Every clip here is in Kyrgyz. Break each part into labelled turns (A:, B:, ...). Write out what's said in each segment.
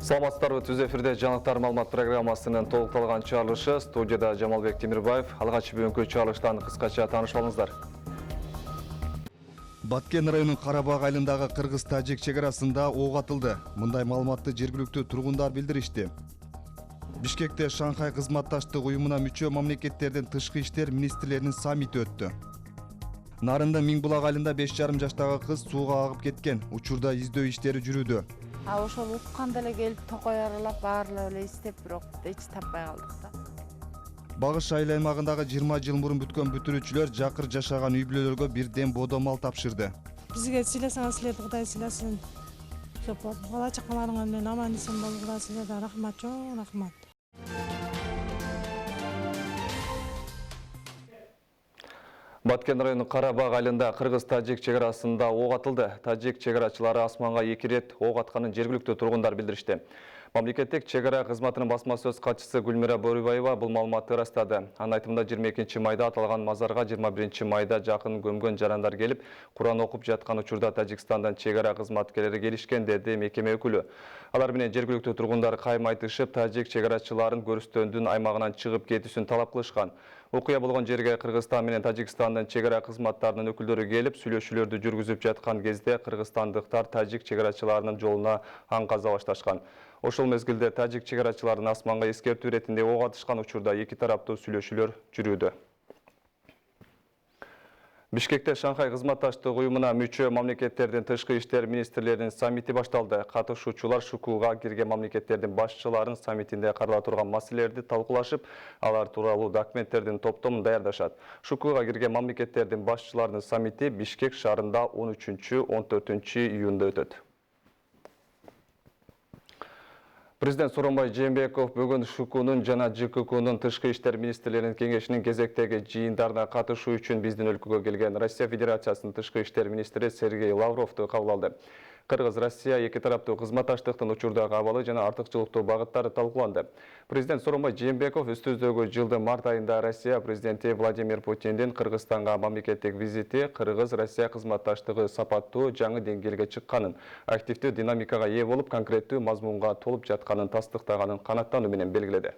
A: Саламатсыздарбы, түз эфирде жаңалыктар маалымат программасынын толукталган чыгарылышы. Студияда Жамалбек Темирбаев. Алгач бүгүнкү чыгарылыштан кыскача таанышып алыңыздар.
B: Баткен районунун Карабаг айылындагы кыргыз-тажик чек арасында ок атылды. Мындай маалыматты жергиликтүү тургундар билдиришти. Бишкекте Шанхай кызматташтык уюмуна мүчө мамлекеттердин тышкы иштер министрлеринин саммити өттү. Нарында Миңбулак айылында 5,5 жаштагы кыз сууга агып кеткен. Учурда издөө иштери жүрүүдө.
C: Ошол укканда эле келип токой аралап баарлап эле издеп, бирок эч таппай калдык да.
B: Багыш айыл аймагындагы 20 жыл мурун бүткөн бүтүрүүчүлөр жакыр жашаган үй бүлөлөргө бирден бодомал тапшырды.
D: Бизге сыйласаңыз силерди Кудай сыйласын. Көп бала чакаларыңар менен аман эсен болуңар, силерге рахмат, чоң рахмат.
A: Баткен районунун Карабаг айылында кыргыз-тажик чек арасында ок атылды. Тажик чек-арачылары асманга 2 рет ок атканын жергиликтүү тургундар билдиришти. Мамлекеттик чек-ара кызматынын басма сөз катчысы Гүлмира Борубаева бул маалыматты ырастады. Анын айтымында 22 майда аталган мазарга 21 майда жакын көмгөн жарандар келип, Куран окуп жаткан учурда Тажикстандан чек-ара кызматкерлери келишкен, деди мекеме өкүлү. Алар менен жергиликтүү тургундар кайым айтышып, тажик чек-арачыларын көрүстөндүн аймагынан чыгып кетүүсүн талап кылышкан. Окуя болгон жерге Кыргызстан менен Тажикстандын чек-ара кызматтарынын өкүлдөрү келип, сүйлөшүүлөрдү жүргүзүп жаткан кезде кыргызстандыктар тажик чек-арачыларынын жолуна аңказа башташкан. Ошол мезгилде тажик чек-арачыларынын асманга эскертүү иретинде ок атышкан учурда эки тараптуу сүйлөшүүлөр жүрүүдө. Бишкекте Шанхай кызматташтык уюмуна мүчө мамлекеттердин тышкы иштер министрлеринин саммити башталды. Катышуучулар ШУКУга кирген мамлекеттердин башчыларын саммитинде карала турган маселелерди талкуулашып, алар тууралуу документтердин топтомун даярдашат. ШУКУга кирген мамлекеттердин башчыларынын саммити Бишкек шаарында 13-14 июнда өтөт. Президент Сооронбай Жээнбеков бүгүн ШУКУнун жана ЖККнун тышкы иштер министрлеринин кеңешинин кезектеги жыйындарына катышуу үчүн биздин өлкөгө келген Россия Федерациясынын тышкы иштер министри Сергей Лавровду кабыл алды. Кыргыз-Россия эки тараптуу кызматташтыктын учурдагы абалы жана артыкчылыктуу багыттары талкууланды. Президент Сооронбай Жээнбеков үстүздөгү жылдын март айында Россия президенти Владимир Путиндин Кыргызстанга мамлекеттик визити Кыргыз-Россия кызматташтыгы сапаттуу жаңы деңгээлге чыкканын, активдүү динамикага ээ болуп, конкреттүү мазмунга толуп жатканын тастыктаганын канаттануу менен белгиледи.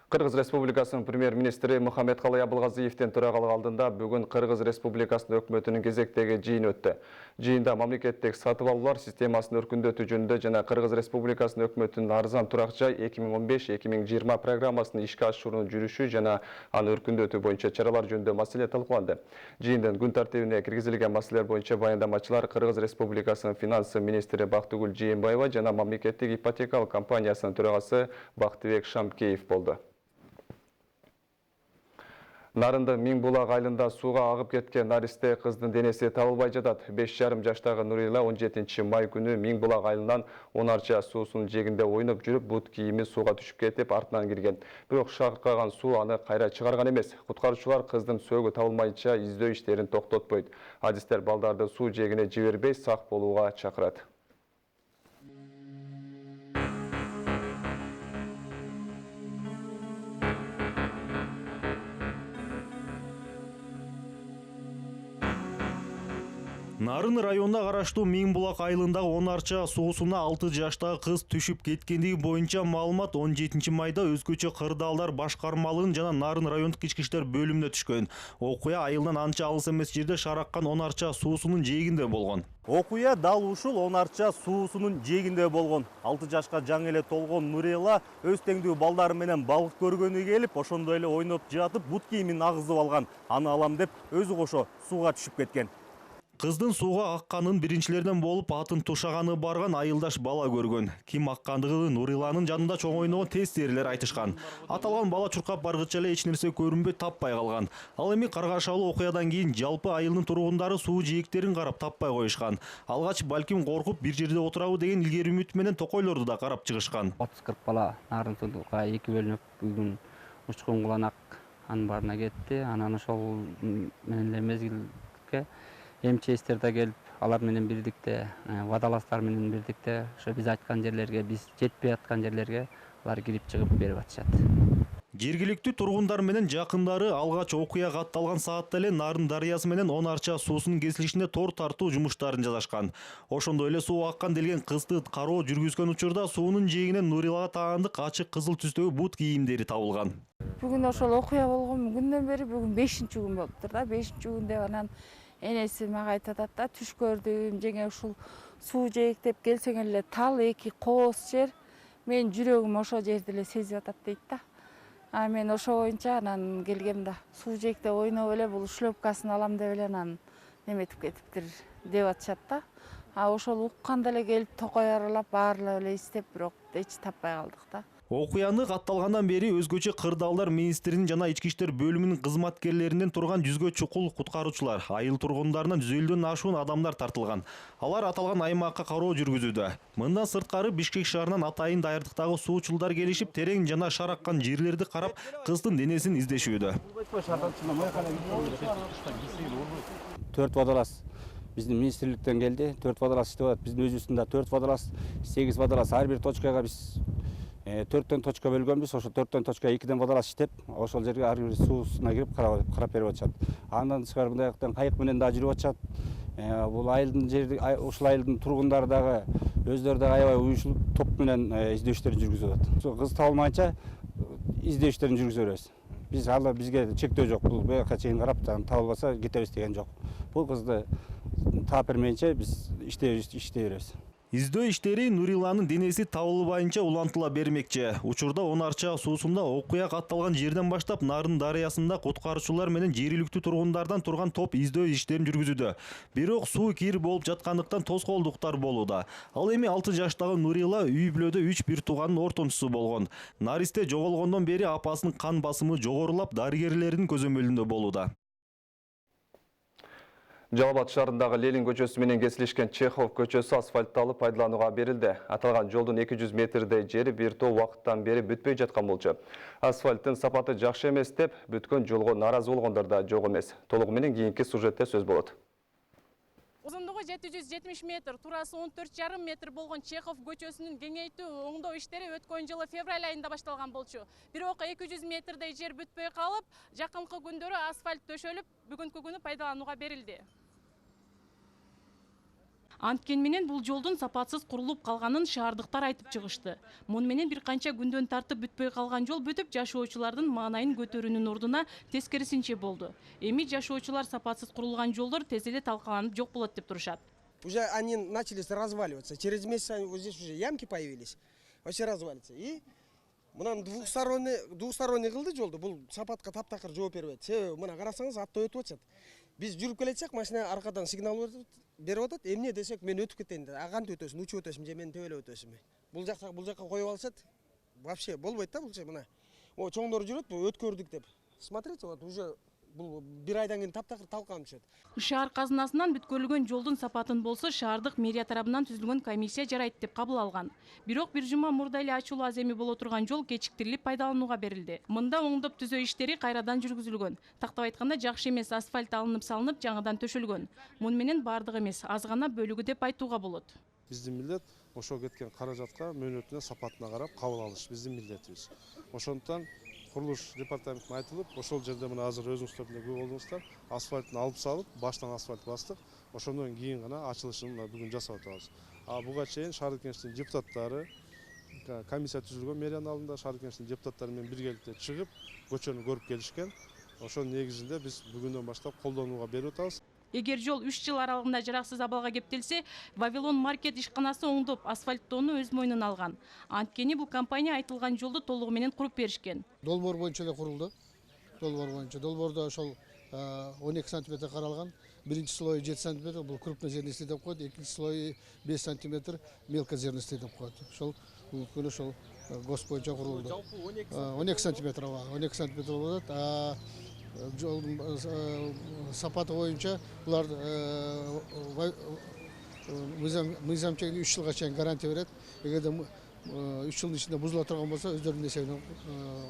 A: Кыргыз Республикасынын премьер-министри Мухаммедкалый Абылгазиевдин төрагалыгы алдында бүгүн Кыргыз Республикасынын өкмөтүнүн кезектеги жыйын өттү. Жыйында мамлекеттик сатып алуулар системасын өркүндөтүү жөнүндө жана Кыргыз Республикасынын өкмөтүнүн арзан турак жай 2015-2020 программасынын ишке ашуунун жүрүшү жана аны өркүндөтүү боюнча чаралар жөнүндө маселе талкууланды. Жыйындын күн тартибине киргизилген маселелер боюнча баяндамачылар Кыргыз Республикасынын финансы министри Бактыгүл Жээнбаева жана мамлекеттик ипотекалык компаниясынын төрагасы Бактыбек Шамкеев болду. Нарында Миңбулак айылында сууга агып кеткен наристе кыздын денеси табылбай жатат. 5,5 жаштагы Нурила 17 май күнү Миңбулак айылынан 10 арча суусунун жээгинде ойноп жүрүп, бут кийими сууга түшүп кетип, артынан кирген. Бирок шакырган суу аны кайра чыгарган эмес. Куткаруучулар кыздын сөөгү табылмайынча издөө иштерин токтотпойт. Адистер балдарды суу жээгине жибербей сак болууга чакырат.
E: Нарын районуна караштуу Миңбулак айылындагы 10 арча суусуна 6 жаштагы кыз түшүп кеткендиги боюнча маалымат 17 майда өзгөчө кырдаалдар башкармалыгынын жана Нарын райондук ички иштер бөлүмүнө түшкөн. Окуя айылдан анча алыс эмес жерде шараккан 10 арча суусунун жээгинде болгон.
F: Окуя дал ушул 10 арча суусунун жээгинде болгон. 6 жашка жаңы эле толгон Нурела өз теңдүү балдары менен балык көргөнү келип, ошондой эле ойноп жатып, бут кийимин агызып алган. Аны алам деп өзү кошо сууга түшүп кеткен.
E: Кыздын сууга акканын биринчилерден болуп, атын тушаганы барган айылдаш бала көргөн. Ким аккандыгы Нуриланын жанында чоң ойногон тестерлер айтышкан. Аталган бала чуркап баргыча эле эч нерсе көрүнбөй таппай калган. Ал эми каргашалуу окуядан кийин жалпы айылдын тургундары суу жээктерин карап таппай коюшкан. Алгач балким коркуп бир жерде отурабы деген илгери үмүт менен токойлорду да карап чыгышкан.
G: 30-40 бала Нарын сууга эки бөлүнүп, бүгүн учкун куланак анын баарына кетти. Анан ошол менен эле мезгилге МЧСтер да келип, алар менен бирдикте, вадаластар менен бирдикте, ошо биз айткан жерлерге, биз жетпей аткан жерлерге алар кирип чыгып берип атышат.
E: Жергиликтүү тургундар менен жакындары алгач окуя катталган саатта эле Нарын дарыясы менен 10 арча суусунун кесилишине тор тартуу жумуштарын жасашкан. Ошондой эле суу аккан делген кызды кароо жүргүзгөн учурда суунун жээгинен Нурилага таандык ачык кызыл түстөгү бут кийимдери табылган.
C: Бүгүн ошол окуя болгон күндөн бери бүгүн 5-күн болуптур да. 5-күн деп анан энеси мага айтып атат да, түш көрдүм, жеңе ушул суу жээктеп келсең эле тал эки кооз жер. Мен жүрөгүм ошол жерди эле сезип атат дейт да. Мен ошо боюнча анан келгем да. Суу жээкте ойноп эле бул шлёпкасын алам деп эле анан неметип кетиптир деп атышат да. Ошол укканда эле келип токой аралап баарлап эле издеп, бирок эч таппай калдык да.
E: Окуяны катталгандан бери өзгөчө Кырдаалдар министринин жана Ички иштер бөлүмүнүн кызматкерлеринен турган 100гө чукул куткаруучулар, айыл тургундарынан 150дөн ашуун адамдар тартылган. Алар аталган аймакка кароо жүргүзүүдө. Мындан сырткары Бишкек шаарынан атайын даярдыктагы суучулдар келишип, терең жана шар аккан жерлерди карап, кыздын денесин издешүүдө.
H: 4 водолаз биздин министрликтен келди. 4 водолаз иштеп атат. Биздин өзүбүздүн да 4 водолаз, 8 водолаз ар бир точкага биз 4 точка бөлгөнбүз. Ошо 4 точка 2 водолаз иштеп, ошол жерге ар бир суусуна кирип карап берип атышат. Андан тышкары мындай жактан кайык менен да жүрүп атышат. Бул айылдын жерди, ушул айылдын тургундары дагы өздөрү дагы аябай уюшулуп топ менен издөө иштерин жүргүзүп атат. Ошо кыз табылмайынча издөө иштерин жүргүзө беребиз. Биз ала бизге чектөө жок. Бул буяка чейин карап табылбаса кетебиз деген жок. Бул кызды таап бермейинче биз иштей беребиз.
E: Издөө иштери Нуриланын денеси табылбайынча улантыла бермекчи. Учурда 10 арча суусунда окуя катталган жерден баштап Нарын дарыясында куткаруучулар менен жергиликтүү тургундардан турган топ издөө иштерин жүргүзүүдө. Бирок суу кир болуп жаткандыктан тоскоолдуктар болууда. Ал эми 6 жаштагы Нурила үй бүлөдө 3 бир тууганын ортончусу болгон. Наристе жоголгондон бери апасынын кан басымы жогорулап, дарыгерлердин көзөмөлүндө болууда.
A: Жалал Абад шаарындагы Ленин көчөсү менен кесилишкен Чехов көчөсү асфальтталып пайдаланууга берилди. Аталган жолдун 200 метрдей жери бир топ убакыттан бери бүтпөй жаткан болчу. Асфальттын сапаты жакшы эмес деп, бүткөн жолго нааразы болгондор да жок эмес. Толугу менен кийинки сюжетте сөз болот.
I: Узундугу 770 метр, турасы 14,5 метр болгон Чехов көчөсүнүн кеңейтүү оңдоо иштери өткөн жылы февраль айында башталган болчу. Бирок 200 метрдей жер бүтпөй калып, жакынкы күндөрү асфальт төшөлүп, бүгүнкү күнү пайдаланууга берилди. Анткени менен бул жолдун сапатсыз курулуп калганын шаардыктар айтып чыгышты. Муну менен бир канча күндөн тартып бүтпөй калган жол бүтүп, жашоочулардын маанайын көтөрүүнүн ордуна тескерисинче болду. Эми жашоочулар сапатсыз курулган жолдор тез эле талкаланып жок болот деп турушат.
J: Уже они начали разваливаться. Через месяц вот здесь уже ямки появились. Вообще развалится. И мынаны двухсторонний кылды жолду. Бул сапатка таптакыр жооп бербейт. Себеби мына карасаңыз авто өтүп атат. Биз жүрүп келетсек, машина аркадан сигнал берип атат. Эмне десек, мен өтүп кетейин деп. Кантип өтөсүң, учуп өтөсүң же мен төбөлөп өтөсүңбү? Бул жакка коюп алышат. Вообще болбойт да булчу мына. О, чоңдор жүрөт, бул өткөрдүк деп. Смотрите, вот уже бул бир айдан кийин таптакыр талканып түшөт.
I: Шаар казынасынан бүткөрүлгөн жолдун сапатын болсо шаардык мэрия тарабынан түзүлгөн комиссия жарайт деп кабыл алган. Бирок бир жума мурда эле ачуулуу аземи боло турган жол кечиктирилип пайдаланууга берилди. Мында оңдоп түзөө иштери кайрадан жүргүзүлгөн. Тактап айтканда жакшы эмес асфальт алынып салынып жаңыдан төшөлгөн. Муну менен бардыгы эмес, аз гана бөлүгү деп айтууга болот.
K: Биздин милдет ошо кеткен каражатка мөөнөтүнө сапатына карап кабыл алыш биздин милдетибиз. Ошондуктан курулуш департаментине айтылып, ошол жерде мына азыр өзүңүздөр деле күбө болдуңуздар, асфальтын алып салып, баштан асфальт бастык. Ошондон кийин гана ачылышын бүгүн жасап атабыз. Буга чейин шаардык кеңештин депутаттары, комиссия түзүлгөн мэриянын алдында шаардык кеңештин депутаттары менен биргеликте чыгып, көчөнү көрүп келишкен. Ошонун негизинде биз бүгүндөн баштап колдонууга берип атабыз.
I: Эгер жол 3 жыл аралыгында жараксыз абалга кептелсе, Вавилон маркет ишканасы оңдоп, асфальттоону өз мойнуна алган. Анткени бул компания айтылган жолду толугу менен куруп беришкен.
L: Долбоор боюнча эле курулду. Долбоор боюнча. Долбоордо ошол 12 сантиметр каралган. Биринчи слой 7 сантиметр, бул крупнозернистый деп коет. Экинчи слой 5 сантиметр мелкозернистый деп коет. Ошол күнү ошол гос боюнча курулду. 12 сантиметр ага, 12 сантиметр болот. Жолдун сапаты боюнча булар мыйзамча 3 жылга чейин гарантия берет. Эгерде 3 жылдын ичинде бузула турган болсо, өздөрүнүн эсебинен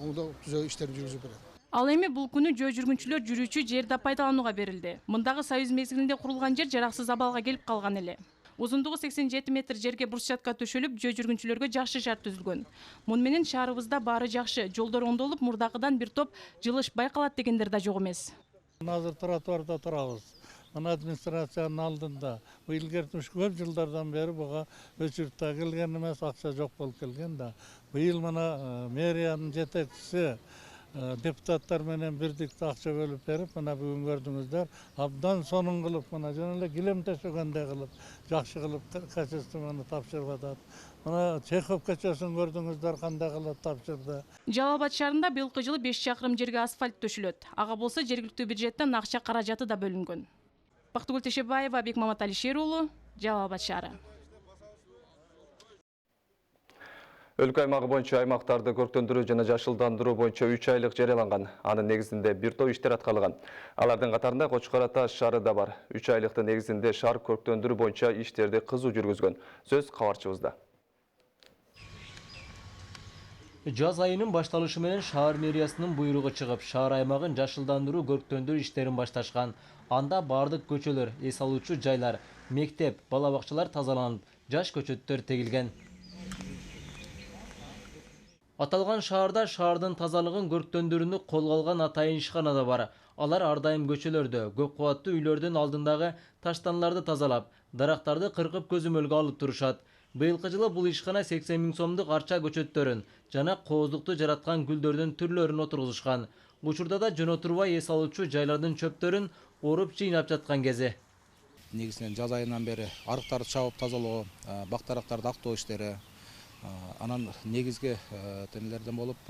L: оңдоо түзөө иштерин жүргүзүп берет.
I: Ал эми бул күнү жөө жүргүнчүлөр жүрүүчү жерде пайдаланууга берилди. Мындагы союз мезгилинде курулган жер жараксыз абалга келип калган эле. Узундугу 87 метр жерге брусчатка төшөлүп, жөө жүргүнчүлөргө жакшы шарт түзүлгөн. Муну менен шаарыбызда баары жакшы, жолдор оңдолуп, мурдакыдан бир топ жылыш байкалат дегендер да жок эмес.
M: Азыр тротуарда турабыз. Мына администрациянын алдында илгертиш көп жылдардан бери буга өчүрүп да келген эмес, акча жок болуп келген да. Быйыл мына мэриянын жетекчиси депутаттар менен бирдикте акча бөлүп берип, мына бүгүн көрдүңүздөр, абдан сонун кылып, мына жана эле килем төшөгөндөй кылып, жакшы кылып качествону тапшырып атат. Мына Чехов көчөсүн көрдүңүздөр кандай кылып тапшырды.
I: Жалал Абад шаарында быйылкы жылы 5 чакырым жерге асфальт төшүлөт. Ага болсо жергиликтүү бюджеттен акча каражаты да бөлүнгөн. Бактыгүл Тешебаева, Бекмамат Алишер уулу, Жалал Абад шаары.
A: Өлкө аймагы боюнча аймактарды көрктөндүрүү жана жашылдандыруу боюнча 3 айлык жарыяланган. Анын негизинде бир топ иштер аткарылган. Алардын катарында Кочкор Ата шаары да бар. 3 айлыктын негизинде шаар көрктөндүрүү боюнча иштерди кызуу жүргүзгөн. Сөз кабарчыбызда.
N: Жаз айынын башталышы менен шаар мэриясынын буйругу чыгып, шаар аймагын жашылдандыруу, көрктөндүрүү иштерин башташкан. Анда бардык көчөлөр, эс алуучу жайлар, мектеп, бала бакчалар тазаланып, жаш көчөттөр тегилген. Аталган шаарда шаардын тазалыгын, көрктөндүрүүнү колго алган атайын ишкана да бар. Алар ар дайым көчөлөрдө, көп кабаттуу үйлөрдүн алдындагы таштанларды тазалап, дарактарды кыркып көзөмөлгө алып турушат. Быйылкы жылы бул ишкана 80 000 сомдук арча көчөттөрүн жана кооздукту жараткан гүлдөрдүн түрлөрүн отургузушкан. Учурда да жөн отурбай эс алуучу жайлардын чөптөрүн оруп жыйнап жаткан кези.
O: Негизинен жаз айынан бери арыктарды чабып тазалоо, бактарактарды актоо иштери, анан негизги тенелерден болуп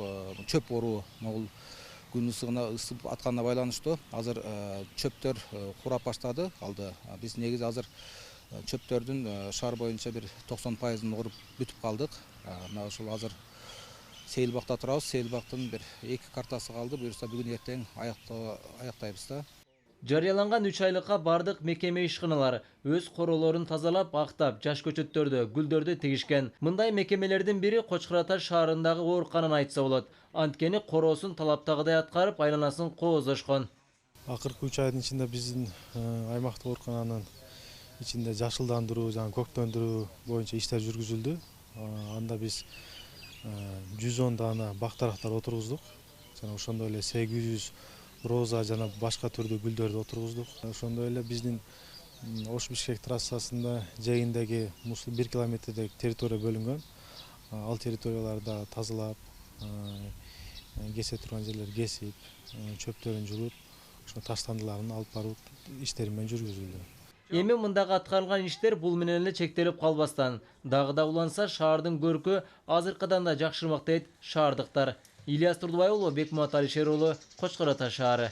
O: чөп оруу, бул күн ысыгына ысып атканына байланыштуу азыр чөптөр курап баштады. Алды биз негизи азыр чөптөрдүн шаар боюнча бир 90%-ын уруп бүтүп калдык. Мына ушул азыр Сейилбакта турабыз. Сейилбактын бир 2 картасы калды. Буюрса бүгүн эртең аяктайбыз да.
N: Жарыяланган 3 айлыкка бардык мекеме ишканалар өз короолорун тазалап, актап, жаш көчөттөрдү, гүлдөрдү тегишкен. Мындай мекемелердин бири Кочкор Ата шаарындагы оорукананы айтса болот. Анткени короосун талаптагыдай аткарып, айланасын кооздошкон.
K: Акыркы 3 айдын ичинде биздин аймактык оорукананын ичинде жашылдандыруу жана көктөндүрүү боюнча иштер жүргүзүлдү. Анда биз 110 дана бактарактар отургуздук. Жана ошондой эле 800 роза жана башка түрдүү гүлдөрдү отургуздук. Ошондой эле биздин Ош-Бишкек трассасында жээгиндеги 1 километрдеги территория бөлүнгөн. Ал территорияларда тазалап, кесе турган жерлер кесип, чөптөрүн жулуп, ошо таштандыларын алып баруу иштери менен жүргүзүлдү.
N: Эми мындагы аткарылган иштер бул менен эле чектелип калбастан, дагы да уланса шаардын көркү азыркыдан да жакшырмак дейт шаардыктар. Ильяс Турдубай уулу, Бекмамат Алишер уулу, Кочкор Ата шаары.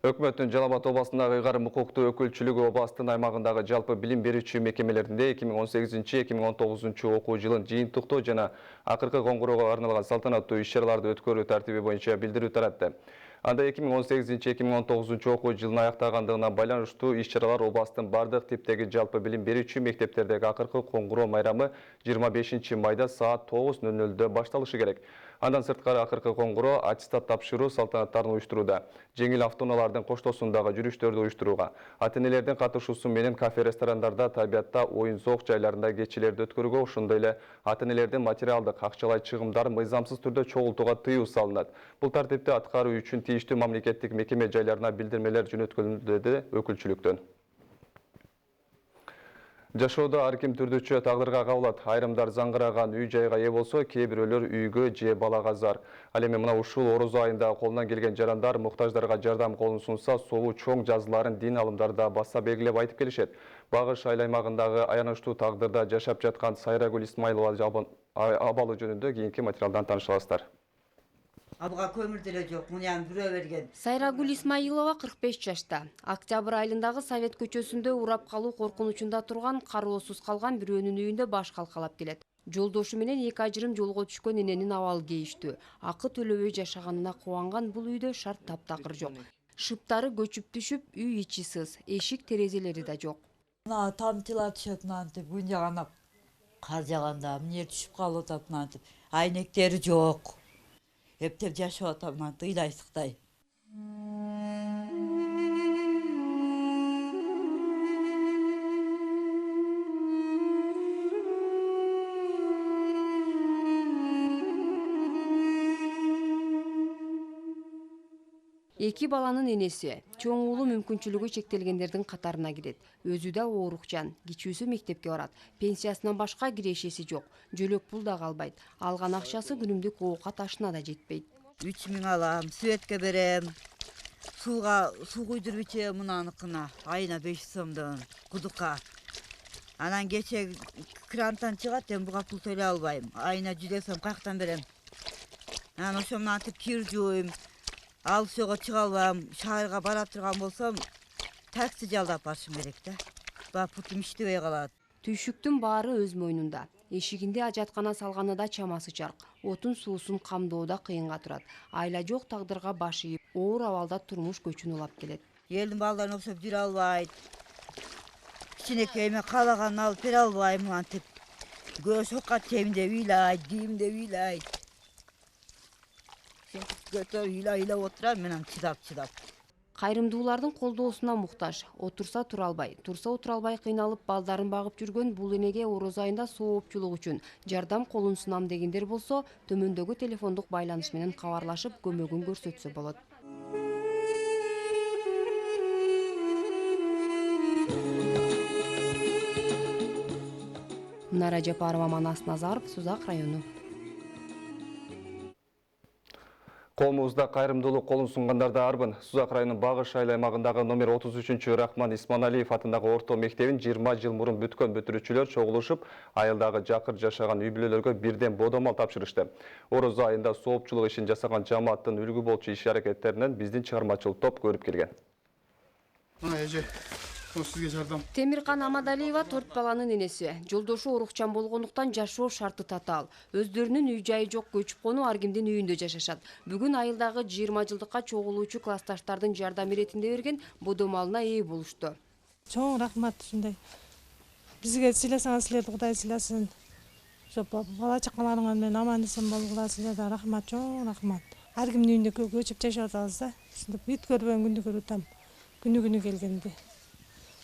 A: Өкмөттүн Жалал Абад областындагы ыйгарым укуктуу өкүлчүлүгү областын аймагындагы жалпы билим берүүчү мекемелеринде 2018-2019 окуу жылын жыйынтыктоо жана акыркы коңгуроого арналган салтанаттуу иш-чараларды өткөрүү тартиби боюнча билдирүү таратты. Анда 2018-2019 окуу жылын аяктагандыгына байланыштуу иш-чаралар областын бардык типтеги жалпы билим берүүчү мектептердеги акыркы коңгуроо майрамы 25 майда саат 9:00 башталышы керек. Андан сырткары акыркы коңгуроо аттестат тапшыруу салтанаттарын уюштурууда, жеңил автоунаалардын коштоосундагы жүрүштөрдү уюштурууга, ата-энелердин катышуусу менен кафе-ресторандарда, табиатта, оюн-зоок жайларында кечелерди өткөрүүгө, ошондой эле ата-энелердин материалдык, акчалай чыгымдарын мыйзамсыз түрдө чогултууга тыюу салынат. Бул тартипти аткаруу үчүн тийиштүү мамлекеттик мекеме жайларына билдирмелер жөнөткөлүндү, деди өкүлчүлүктөн. Жашоодо ар ким түрдүчө тагдырга кабылат. Айрымдар заңгыраган үй-жайга ээ болсо, кээ бирөөлөр үйгө же балага зар. Ал эми мына ушул орозо айында колунан келген жарандар муктаждарга жардам колун сунса, собу чоң жазыларын дин алымдарда баса белгилеп айтып келишет. Багыш айыл аймагындагы аянычтуу тагдырда жашап жаткан Сайрагүл Исмаилова абалы жөнүндө кийинки материалдан тааныша аласыздар.
P: Абга көмүр деле жок, муну яны бирөө берген.
Q: Сайрагүл Исмаилова 45 жашта. Октябрь айылындагы Совет көчөсүндө урап калуу коркунучунда турган, кароосуз калган бирөөнүн үйүндө баш калкалап келет. Жолдошу менен 2 ажырым жолго түшкөн эненин абалы кейиштүү. Акы төлөбөй жашаганына кубанган бул үйдө шарт таптакыр жок. Шыптары көчүп түшүп, үй ичи сыз, эшик терезелери да жок.
P: Мына тамчылар түшөт мынантип, бүгүн жагана кар жаганда эмне түшүп калып атат мынантип. Айнектери жок. Эптеп жашап атам мынантип ыйлайсыктай.
Q: 2 баланын энеси, чоң уулу мүмкүнчүлүгү чектелгендердин катарына кирет. Өзү да оорукчан, кичүүсү мектепке барат. Пенсиясынан башка кирешеси жок. Жөлөк пул да калбайт. Алган акчасы күнүмдүк оокат ашына да жетпейт.
P: 3000 алам, светке берем. Суу куйдуруп ичем мунаныкына. Айына 500 сомдон кудукка. Анан кече крантан чыгат, эми буга пул төлөй албайм. Айына 100 сом каяктан берем. Анан ошо менен антип кир жууйм. Алыс жолго чыга албам. Шаарга бара турган болсом, такси жалдап барышым керек да. Баа путум иштебей калат.
Q: Түйшүктүн баары өз мойнунда. Эшигинде ажаткана салганы да чамасы чарк. Отун суусун камдоодо кыйынга турат. Айла жок тагдырга баш ийип, оор абалда турмуш көчүн улап келет.
P: Элдин балдарын окшоп жүрө албайт. Кичинекейиме каалаганын алып бере албайм антип. Көз окат темде ыйлайт, кийимде ыйлайт. Көтөр ыйлап отурам, менен чыдап.
Q: Кайрымдуулардын колдоосуна муктаж. Отурса тура албай, турса отура албай кыйналып балдарын багып жүргөн бул энеге ороз айында соопчулук үчүн жардам колун сунам дегендер болсо, төмөндөгү телефондук байланыш менен кабарлашып көмөгүн көрсөтсө болот. Нара Жапарова, Манас Назаров, Сузак району.
A: Колумузда кайрымдуулук колун сунгандарда арбын. Сузак районунун Багыш айыл аймагындагы номер 33 Рахман Исманалиев атындагы орто мектебин 20 жыл мурун бүткөн бүтүрүүчүлөр чогулушуп, айылдагы жакыр жашаган үй бүлөлөргө бирден бодомал тапшырышты. Ороз айында соопчулук ишин жасаган жамааттын үлгү болчу иш-аракеттеринен биздин чыгармачыл топ көрүп келген.
R: Сизге жардам.
Q: Темиркан Амадалиева 4 баланын энеси. Жолдошу оорукчан болгондуктан жашоо шарты татаал. Өздөрүнүн үй жайы жок, көчүп кону ар кимдин үйүндө жашашат. Бүгүн айылдагы 20 жылдыкка чогулуучу классташтардын жардам иретинде берген бодомалына ээ болушту.
D: Чоң рахмат ушундай. Бизге сыйласаңыз силерди Кудай сыйласын. Бала чакаларыңар менен аман эсен болгула, силерге рахмат, чоң рахмат. Ар кимдин үйүндө көчүп жашап атабыз да. Бүт көрбөгөн күндү көрүп атам. Күнү келгенде.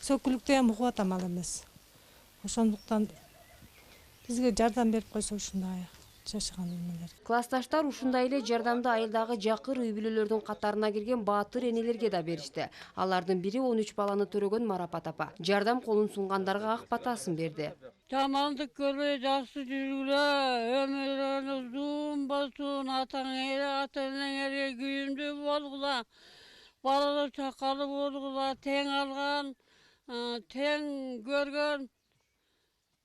D: Сөкүлүктө эми угуп атам ал эмес. Ошондуктан бизге жардам берип койсо ушундай жашаган эмелер.
Q: Классташтар ушундай эле жардамды айылдагы жакыр үй бүлөлөрдүн катарына кирген баатыр энелерге да беришти. Алардын бири 13 баланы төрөгөн Марапат апа. Жардам колун сунгандарга ак батасын берди.
S: Жамандык көрбөй жакшы жүргүлө, өмүрүңүз uzun болсун, ата-энеңерге күйүмдүү болгула, балалар чакалы болгула, тең алган, тең көргөн,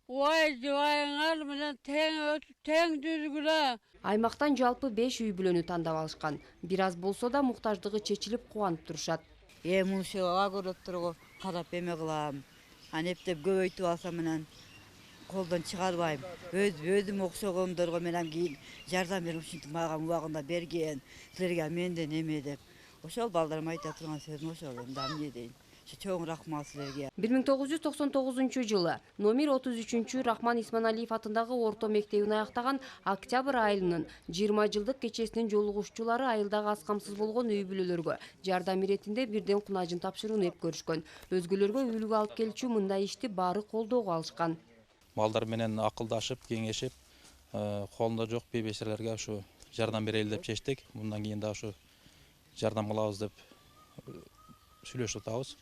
S: жубайыңар менен тең жүргүлө.
Q: Аймактан жалпы 5 үй бүлөнү тандап алышкан. Бир аз болсо да муктаждыгы чечилип кубанып турушат.
P: Мушу агырып тургу карап эме кылам. Анептеп көбөйтүп алсам менен колдон чыгарбайм. Өзүм окшогондорго менен кийин жардам берип ушинтип мага убагында берген. Силерге менден эме деп. Ошол балдарым айта турган сөзүм ошол. Эмне дейин. Чоң рахмат силерге.
Q: 1999 жылы номер 33 Рахман Исманалиев атындагы орто мектебин аяктаган Октябрь айылынын 20 жылдык кечесинин жолугушчулары айылдагы аз камсыз болгон үй бүлөлөргө жардам иретинде бирден кунажын тапшырууну эп көрүшкөн. Өзгөлөргө үлгү алып келчү мындай ишти баары колдоого алышкан.
O: Балдар менен акылдашып, кеңешип, колунда жок бейбешелерге ушу жардам берели деп чечтик. Мындан кийин да ушу жардам кылабыз деп сүйлөшүп атабыз.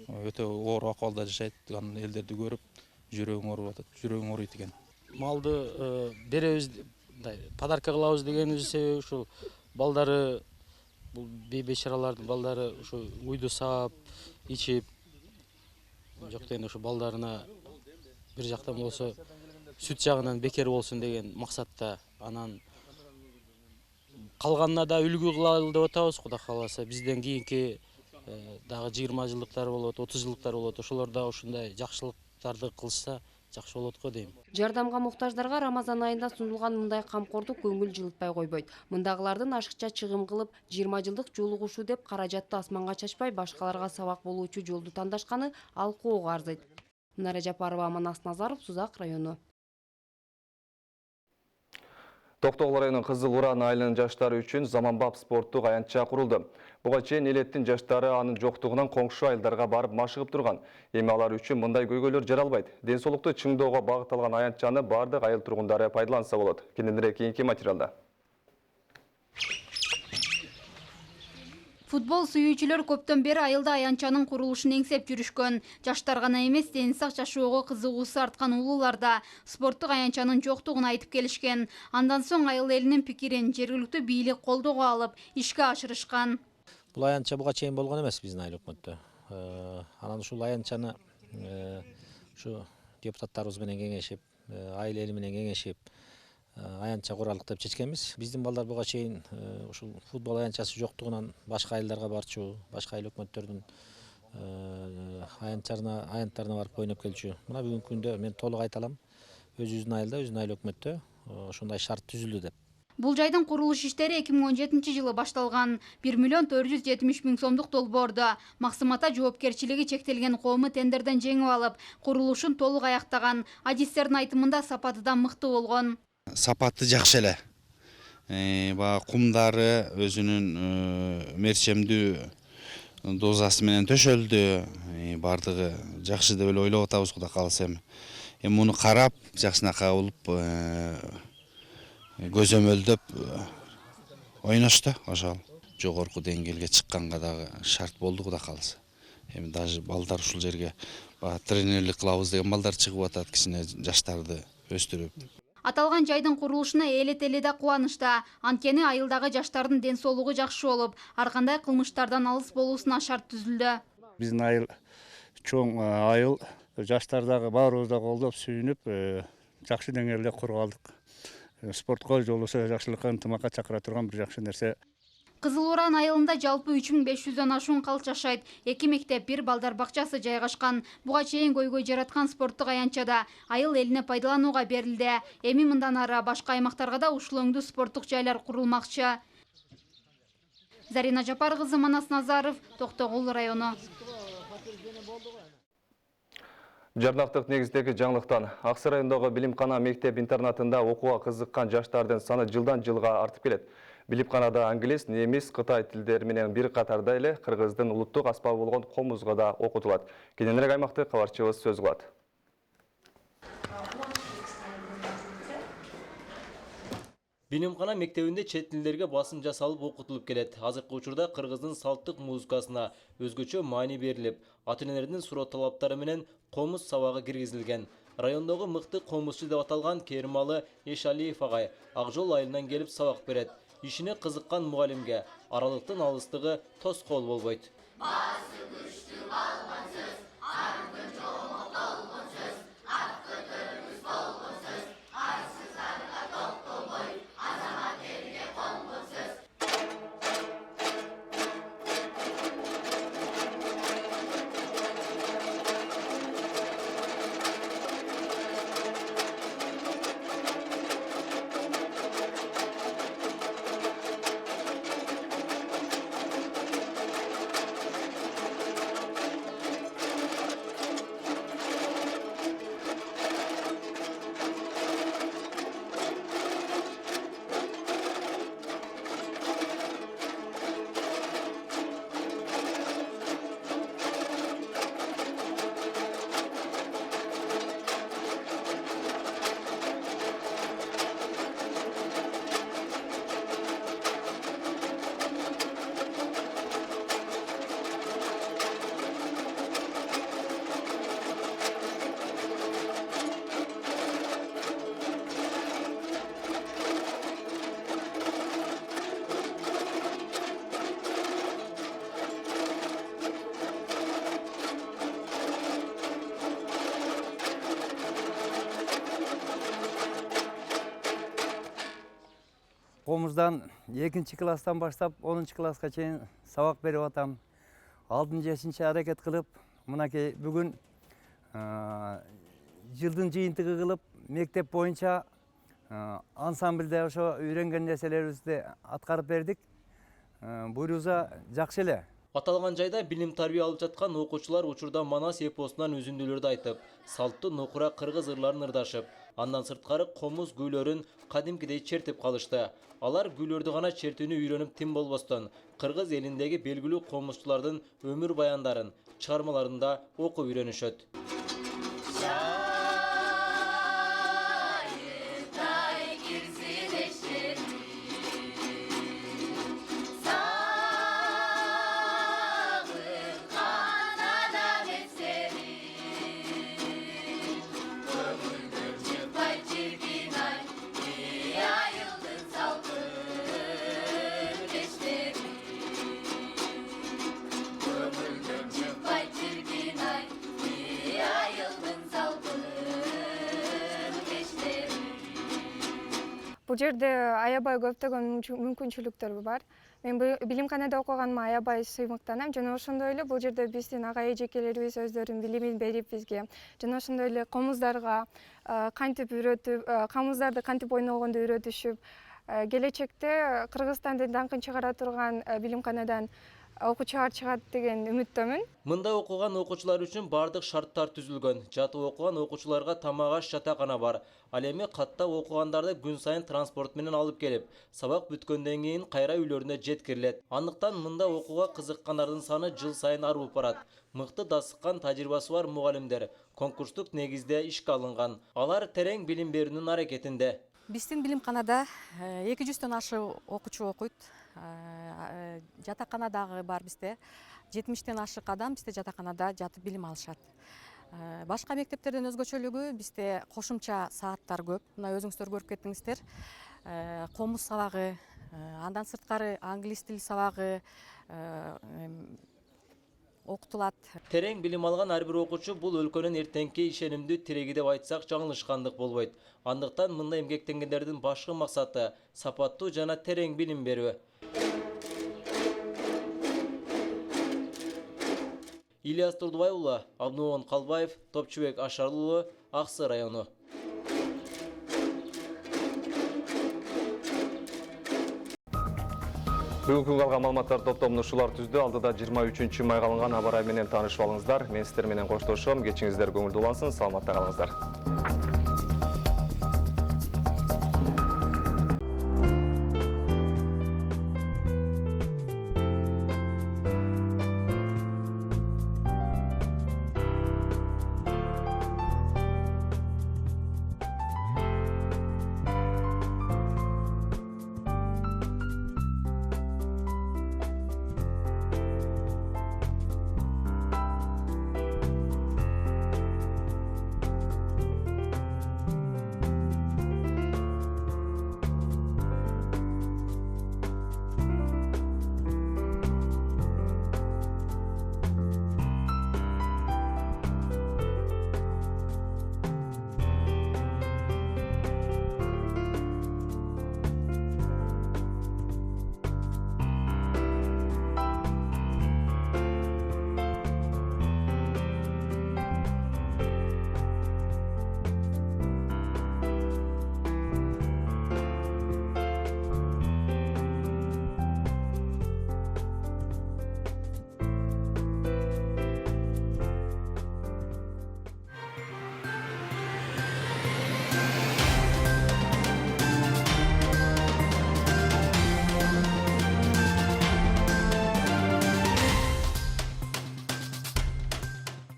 O: Өтө оор акыбалда жашайт турган элдерди көрүп, жүрөгүң ооруп атат, жүрөгүң ооруйт экен.
T: Малды беребиз, подарка кылабыз дегенибиз себеби ушул балдары, бул бейбечаралардын балдары ушу уйду саап, ичип, жок дегенде ушу балдарына бир жактан болсо сүт жагынан бекер болсун деген максатта, анан калганына да үлгү кылалы деп атабыз. Кудай кааласа бизден кийинки дагы 20 жылдыктар болот, 30 жылдыктар болот. Ошолор да ушундай жакшылыктарды кылышса жакшы болот го дейм.
Q: Жардамга муктаждарга Рамазан айында сунулган мындай камкордук көңүл жылытпай койбойт. Мындагылардын ашыкча чыгым кылып 20 жылдык жолугушуу деп каражатты асманга чачпай башкаларга сабак болуучу жолду тандашканы алкоого арзыйт. Нара Жапарова, Манас Назаров, Сузак району.
A: Токтогул районунун Кызыл Уран айылынын жаштары үчүн заманбап спорттук аянтча курулду. Буга чейин элеттин жаштары анын жоктугунан коңшу айылдарга барып машыгып турган. Эми алар үчүн мындай көйгөйлөр жаралбайт. Ден соолукту чыңдоого багытталган аянтчаны бардык айыл тургундары пайдаланса болот. Кененирээк кийинки материалда.
R: Футбол сүйүүчүлөр көптөн бери айылда аянчанын курулушун эңсеп жүрүшкөн. Жаштар гана эмес, дени сак жашоого кызыгуусу арткан улуулар да спорттук аянчанын жоктугун айтып келишкен. Андан соң айыл элинин пикирин жергиликтүү бийлик колдоого алып, ишке ашырышкан.
U: Бул аянча буга чейин болгон эмес биздин айыл өкмөттө. Анан ушул аянчаны ушу депутаттарыбыз менен кеңешип, айыл эли менен кеңешип, аянча куралык деп чечкенбиз. Биздин балдар буга чейин ушул футбол аянчасы жоктугунан башка айылдарга барчу, башка айыл өкмөттөрдүн аянттарына барып ойноп келчү. Мына бүгүнкү күндө мен толук айта алам. Өзүбүздүн айылда, өзүбүздүн айыл өкмөттө ушундай шарт түзүлдү деп.
R: Бул жайдын курулуш иштери 2017 жылы башталган. 1 000 сомдук долбоордо максымата жоопкерчилиги чектелген коому тендерден жеңип алып, курулушун толук аяктаган. Адистердин айтымында сапаты да мыкты болгон.
V: Сапаты жакшы эле. Баягы кумдары өзүнүн мерчемдүү дозасы менен төшөлдү. Бардыгы жакшы деп эле ойлоп атабыз, Кудай кааласа эми. Муну карап, жакшынакай болуп көзөмөлдөп ойношту. Ошол жогорку деңгээлге чыкканга дагы шарт болду, Кудай кааласа. Эми даже балдар ушул жерге тренерлик кылабыз деген балдар чыгып атат, кичине жаштарды өстүрүп.
R: Аталган жайдын курулушуна элет эли да кубанычта. Анткени айылдагы жаштардын ден соолугу жакшы болуп, ар кандай кылмыштардан алыс болуусуна шарт түзүлдү.
M: Биздин айыл чоң айыл, жаштар дагы баарыбыз да колдоп, сүйүнүп, жакшы деңгээлде кургалдык. Спортко жолдосо жакшылыкка, ынтымакка чакыра турган бир жакшы нерсе.
R: Кызыл Уран айылында жалпы 3500дөн ашуун калч жашайт. 2 мектеп, 1 балдар бакчасы жайгашкан. Буга чейин көйгөй жараткан спорттук аянчада айыл элине пайдаланууга берилди. Эми мындан ары башка аймактарга да ушул өңдүү спорттук жайлар курулмакчы. Зарина Жапар кызы, Манас Назаров, Токтогул району.
A: Жарнактык негиздеги жаңылыктан Аксы районундагы билимкана мектеп-интернатында окууга кызыккан жаштардын саны жылдан жылга артып келет. Билимканада англис, немис, кытай тилдери менен бир катарда эле кыргыздын улуттук аспабы болгон комузга да окутулат. Кененирээк аймакты кабарчыбыз сөз кылат.
N: Билимкана мектебинде чет тилдерге басым жасалып окутулуп келет. Азыркы учурда кыргыздын салттык музыкасына өзгөчө маани берилип, ата-энелердин суроо талаптары менен комуз сабагы киргизилген. Райондогу мыкты комузчу деп аталган Керималы Эшалиев агай Ак Жол айылынан келип сабак берет. Ишине кызыккан мугалимге аралыктын алыстыгы тоскоол болбойт.
W: Комуздан 2 класстан баштап 10 класска чейин сабак берип атам. Алдын жешинче аракет кылып, мынакей бүгүн жылдын жыйынтыгы кылып, мектеп боюнча ансамбльде ошо үйрөнгөн нерселерибизди аткарып бердик. Буйруза жакшы эле.
N: Аталган жайда билим тарбия алып жаткан окуучулар учурда Манас эпосунан үзүндүлөрдү айтып, салттуу нокура кыргыз ырларын ырдашып, андан сырткары комуз күйлөрүн кадимкидей чертип калышты. Алар күйлөрдү гана чертүүнү үйрөнүп тим болбостон, кыргыз элиндеги белгилүү комузчулардын өмүр баяндарын, чыгармаларын да окуп үйрөнүшөт.
B: Бул жерде аябай көптөгөн мүмкүнчүлүктөр бар. Мен билимканада окуганыма аябай сыймыктанам жана ошондой эле бул жерде биздин ага эжекелерибиз өздөрүнүн билимин берип бизге жана ошондой эле комуздарга кантип үйрөтүп, камыздарды кантип ойногонду үйрөтүшүп, келечекте Кыргызстандын даңкын чыгара турган билимканадан окуучулар чыгат деген үмүттөмүн.
N: Мында окуган окуучулар үчүн бардык шарттар түзүлгөн. Жатып окуган окуучуларга тамак аш жатакана бар. Ал эми каттап окугандарды күн сайын транспорт менен алып келип, сабак бүткөндөн кийин кайра үйлөрүнө жеткирилет. Андыктан мында окууга кызыккандардын саны жыл сайын арып барат. Мыкты дасыккан тажрыйбасы бар мугалимдер конкурстук негизде ишке алынган. Алар терең билим берүүнүн аракетинде.
F: Биздин билимканада 200дөн ашык окуучу окуйт. Жатаканадагы бар бизде 70ден ашык адам бизде жатаканада жатып билим алышат. Башка мектептерден өзгөчөлүгү бизде кошумча сааттар көп. Мына өзүңүздөр көрүп кеттиңиздер. Комуз сабагы, андан сырткары англис тил сабагы окутулат.
N: Терең билим алган ар бир окуучу бул өлкөнүн эртеңки ишенимдүү тиреги деп айтсак жаңылышкандык болбойт. Андыктан мында эмгектенгендердин башкы максаты сапаттуу жана терең билим берүү. Ильяс Турдубай уулу, Абнуон Калбаев, Топчубек Ашарлы уулу, Аксы району.
A: Бүгүнкү калган маалыматтар топтомун ушулар түздү. Алдыда 23 майга алынган аба ырайы менен таанышып алыңыздар. Мен сиздер менен коштошом. Кечиңиздер көңүлдүү улансын. Саламатта калыңыздар.